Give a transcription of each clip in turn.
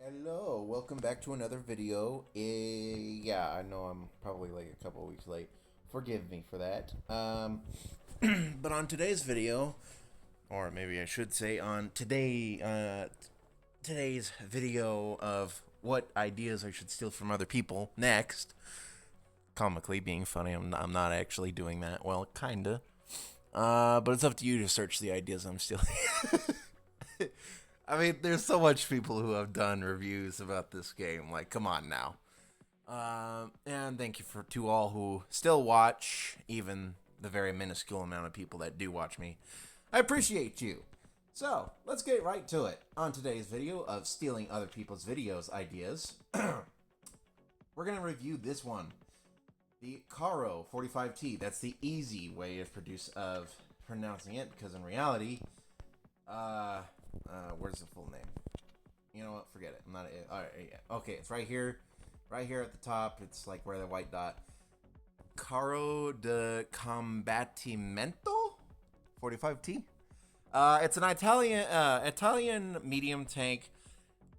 Hello, welcome back to another video. Yeah, I know I'm probably like a couple weeks late. Forgive me for that. But on today's video, or maybe I should say on today's video of what ideas I should steal from other people next, comically being funny, I'm not actually doing that. Well, kinda. But it's up to you to search the ideas I'm stealing. I mean, there's so much people who have done reviews about this game. Like, come on now. And thank you to all who still watch, even the very minuscule amount of people that do watch me. I appreciate you. So, let's get right to it. On today's video of stealing other people's videos ideas, we're going to review this one. The Carro 45T. That's the easy way of pronouncing it, because in reality, where's the full name? You know what? Forget it. I'm not. All right. Yeah. Okay, it's right here at the top. It's like where the white dot. Carro de Combattimento, 45T. It's an Italian medium tank.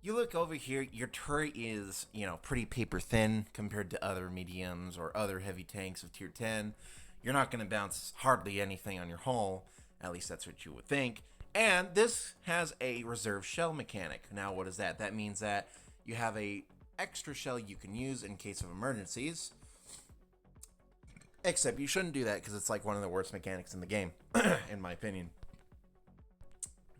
You look over here. Your turret is pretty paper thin compared to other mediums or other heavy tanks of tier 10. You're not going to bounce hardly anything on your hull. At least that's what you would think. And this has a reserve shell mechanic. Now, what is that? That means that you have a extra shell you can use in case of emergencies. Except you shouldn't do that because it's like one of the worst mechanics in the game, in my opinion.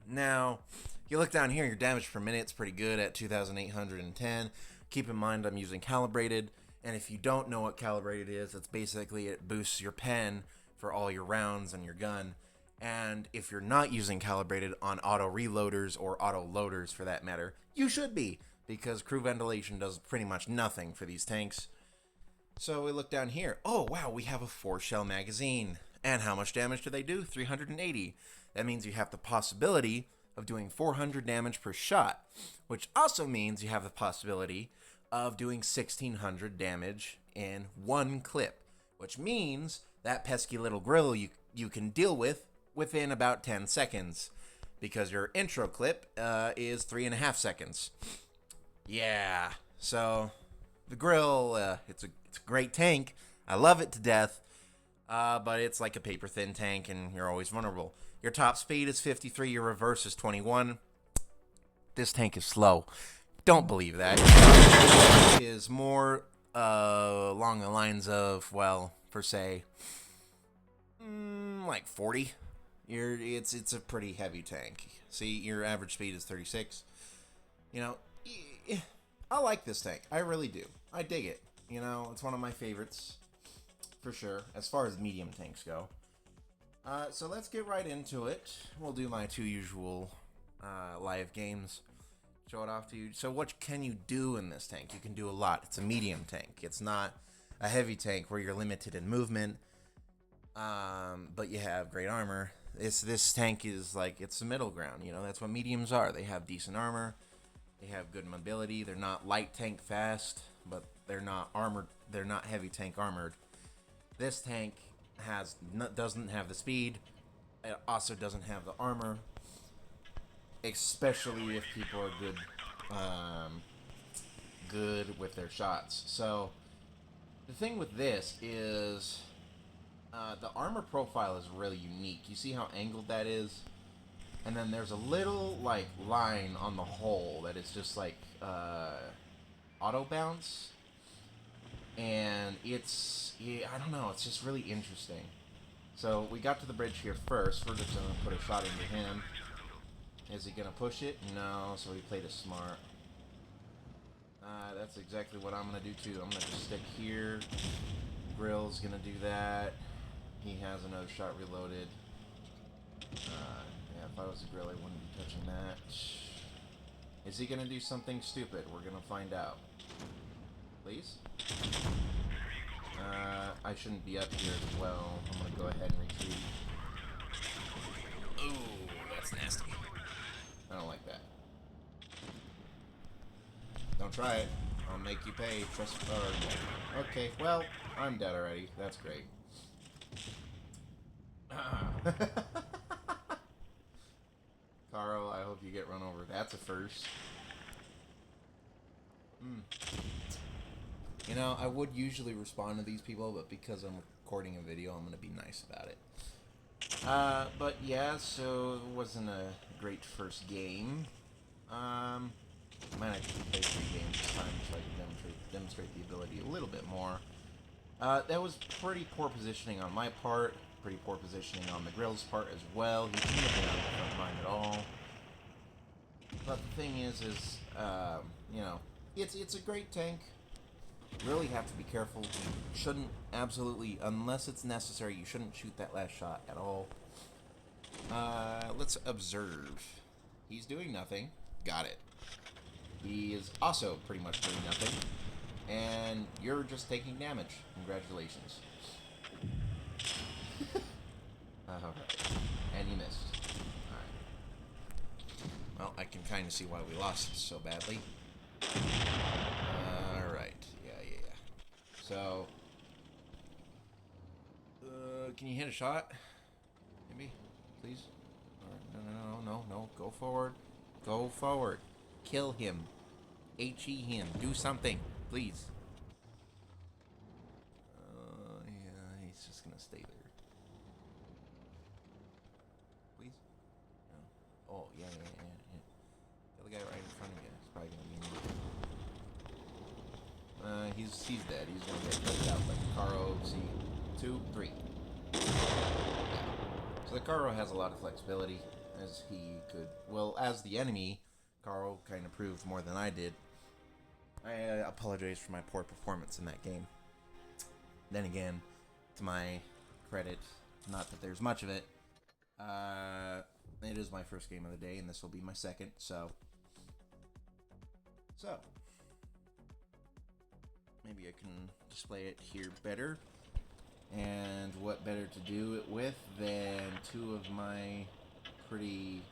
Now, you look down here, your damage per minute's pretty good at 2,810. Keep in mind I'm using calibrated, and if you don't know what calibrated is, it's basically it boosts your pen for all your rounds and your gun. And if you're not using calibrated on auto reloaders or auto loaders for that matter, you should be, because crew ventilation does pretty much nothing for these tanks. So we look down here. Oh, wow, we have a 4-shell magazine. And how much damage do they do? 380. That means you have the possibility of doing 400 damage per shot, which also means you have the possibility of doing 1,600 damage in one clip, which means that pesky little grill you can deal with within about 10 seconds, because your intro clip is 3.5 seconds. Yeah, so the grill, it's a great tank. I love it to death, but it's like a paper thin tank, and you're always vulnerable. Your top speed is 53. Your reverse is 21. This tank is slow. Don't believe that. It is more along the lines of, well, per se, like 40. It's a pretty heavy tank. See, your average speed is 36. I like this tank. I really do. I dig it. It's one of my favorites, for sure, as far as medium tanks go. So let's get right into it. We'll do my two usual live games. Show it off to you. So what can you do in this tank? You can do a lot. It's a medium tank. It's not a heavy tank where you're limited in movement, but you have great armor. This tank is like, it's the middle ground. That's what mediums are. They have decent armor. They have good mobility. They're not light tank fast, but they're not armored. They're not heavy tank armored. This tank doesn't have the speed. It also doesn't have the armor, especially if people are good with their shots. So the thing with this is the armor profile is really unique. You see how angled that is? And then there's a little like line on the hull that is just like auto bounce. And I don't know, it's just really interesting. So we got to the bridge here first. We're just going to put a shot into him. Is he going to push it? No, so he played it smart. That's exactly what I'm going to do too. I'm going to just stick here. Grill's going to do that. He has another shot reloaded. Yeah, if I was a grill, I wouldn't be touching that. Is he going to do something stupid? We're going to find out. Please? I shouldn't be up here as well. I'm going to go ahead and retreat. Ooh, that's nasty. I don't like that. Don't try it. I'll make you pay. Trust. Okay, well, I'm dead already. That's great. Carro, I hope you get run over. That's a first. Mm. You know, I would usually respond to these people, but because I'm recording a video, I'm gonna be nice about it. But yeah, so it wasn't a great first game. I might actually play 3 games this time so I can demonstrate the ability a little bit more. That was pretty poor positioning on my part, pretty poor positioning on the grill's part as well. He shouldn't have been on the front line at all. But the thing is, you know, it's a great tank. You really have to be careful. You shouldn't, absolutely, unless it's necessary, you shouldn't shoot that last shot at all. Let's observe. He's doing nothing. Got it. He is also pretty much doing nothing. And you're just taking damage. Congratulations. Alright. And you missed. Alright. Well, I can kind of see why we lost so badly. Alright. Yeah. So... can you hit a shot? Maybe? Please? Alright, no. Go forward. Go forward. Kill him. H-E him. Do something. Please. Yeah, he's just gonna stay there. Please? No. Oh, yeah. The other guy right in front of you is probably gonna be he's dead. He's gonna get played out like Carro. See, 2, 3. Yeah. So the Carro has a lot of flexibility, as he could. Well, as the enemy, Carro kind of proved more than I did. I apologize for my poor performance in that game. Then again, to my credit, not that there's much of it, it is my first game of the day, and this will be my second, so maybe I can display it here better. And what better to do it with than two of my previous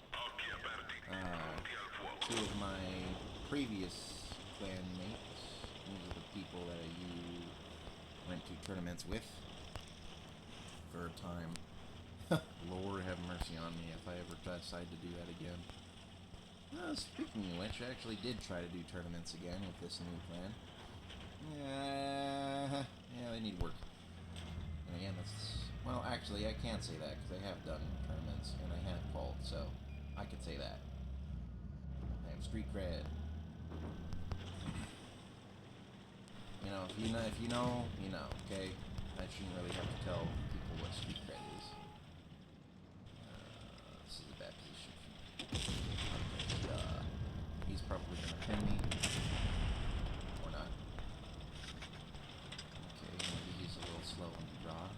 clan mates. These are the people that you went to tournaments with for a time. Lord have mercy on me if I ever decide to do that again. Speaking of which, I actually did try to do tournaments again with this new clan. Yeah, they need work. And again, well, actually, I can't say that because I have done tournaments and I have called, so I could say that. I have street cred. You know, if you know, you know, okay? I shouldn't really have to tell people what street cred is. This is a bad position for me. He's probably gonna pin me. Or not. Okay, maybe he's a little slow on the draw.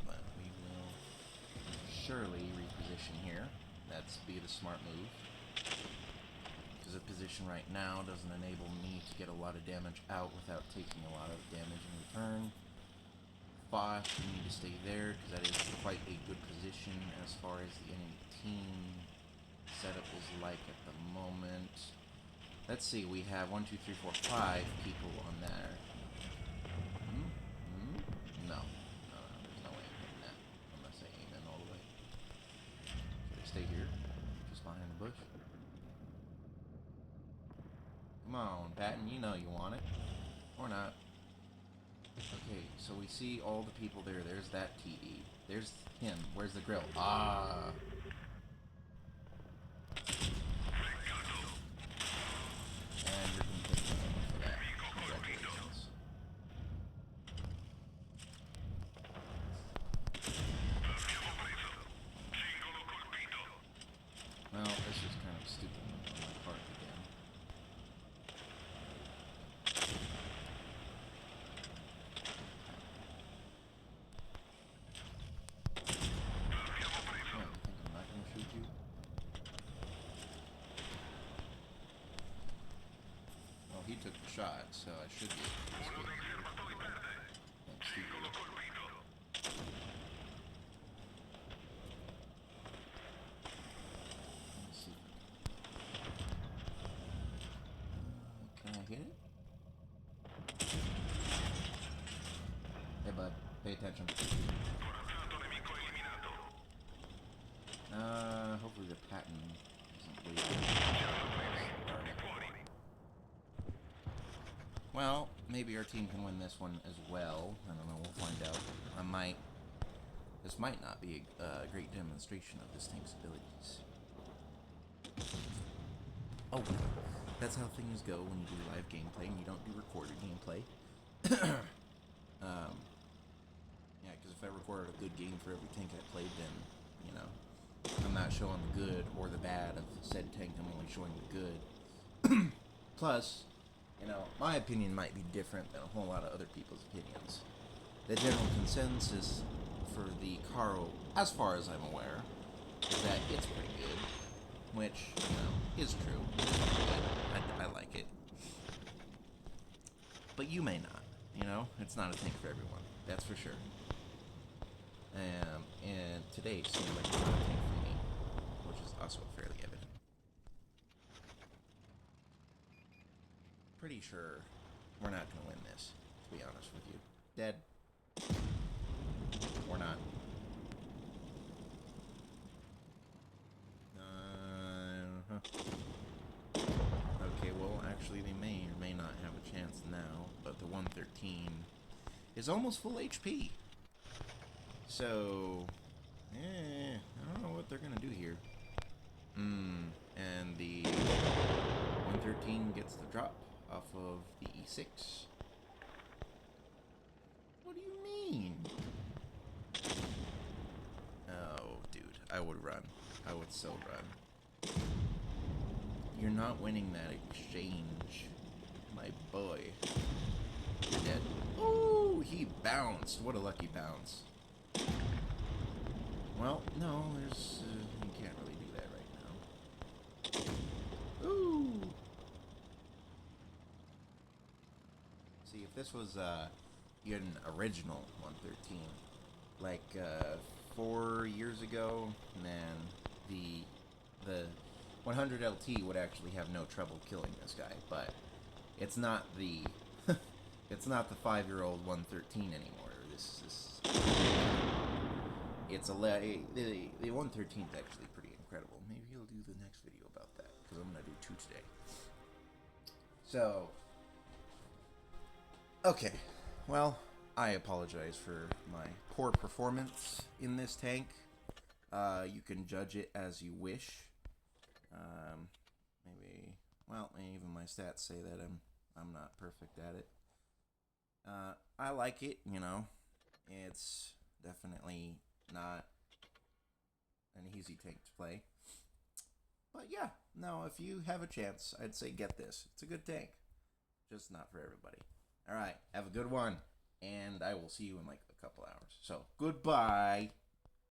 But we will surely reposition here. That's be the smart move. Because a position right now doesn't enable me to get a lot of damage out without taking a lot of damage in return. Foss, you need to stay there because that is quite a good position as far as the enemy team setup is like at the moment. Let's see, we have 1, 2, 3, 4, 5 people on there. No, there's no way I'm hitting that unless I aim in all the way. Should I stay here? Just behind the bush? Come on, Patton, you know you want it. Or not. Okay, so we see all the people there. There's that TE. There's him. Where's the grill? Ah. And you're going to get me for that. Congratulations. Well, this is kind of stupid on my part again. He took the shot, so I should be able to escape. Thanks to you. Let's see. Can I hit it? Hey bud, pay attention. Hopefully the patent isn't waiting. Well, maybe our team can win this one as well. I don't know. We'll find out. I might. This might not be a great demonstration of this tank's abilities. Oh, that's how things go when you do live gameplay and you don't do recorded gameplay. Yeah, because if I recorded a good game for every tank I played, then, you know, I'm not showing the good or the bad of said tank, I'm only showing the good. Plus, you know, my opinion might be different than a whole lot of other people's opinions. The general consensus for the Carro, as far as I'm aware, is that it's pretty good. Which, you know, is true. I like it. But you may not, you know? It's not a tank for everyone, that's for sure. And today seemed like it's not a tank for me, which is also fairly evident. Pretty sure we're not going to win this, to be honest with you. Dead. Or not. Okay, well, actually, they may or may not have a chance now, but the 113 is almost full HP. So, I don't know what they're gonna do here. And the 113 gets the drop off of the E6. What do you mean? Oh, dude, I would run. I would so run. You're not winning that exchange, my boy. You're dead. Oh, he bounced. What a lucky bounce. Well, no, there's... you can't really do that right now. Ooh! See, if this was, an original 113, like, 4 years ago, man, the 100 LT would actually have no trouble killing this guy, but it's not the... it's not the 5-year-old 113 anymore. It's the 113 is actually pretty incredible. Maybe he'll do the next video about that, because I'm gonna do 2 today. So, okay, well, I apologize for my poor performance in this tank. You can judge it as you wish. Maybe, well, even my stats say that I'm not perfect at it. I like it, you know. It's definitely not an easy tank to play. But yeah, no, if you have a chance, I'd say get this. It's a good tank. Just not for everybody. Alright, have a good one. And I will see you in like a couple hours. So, goodbye.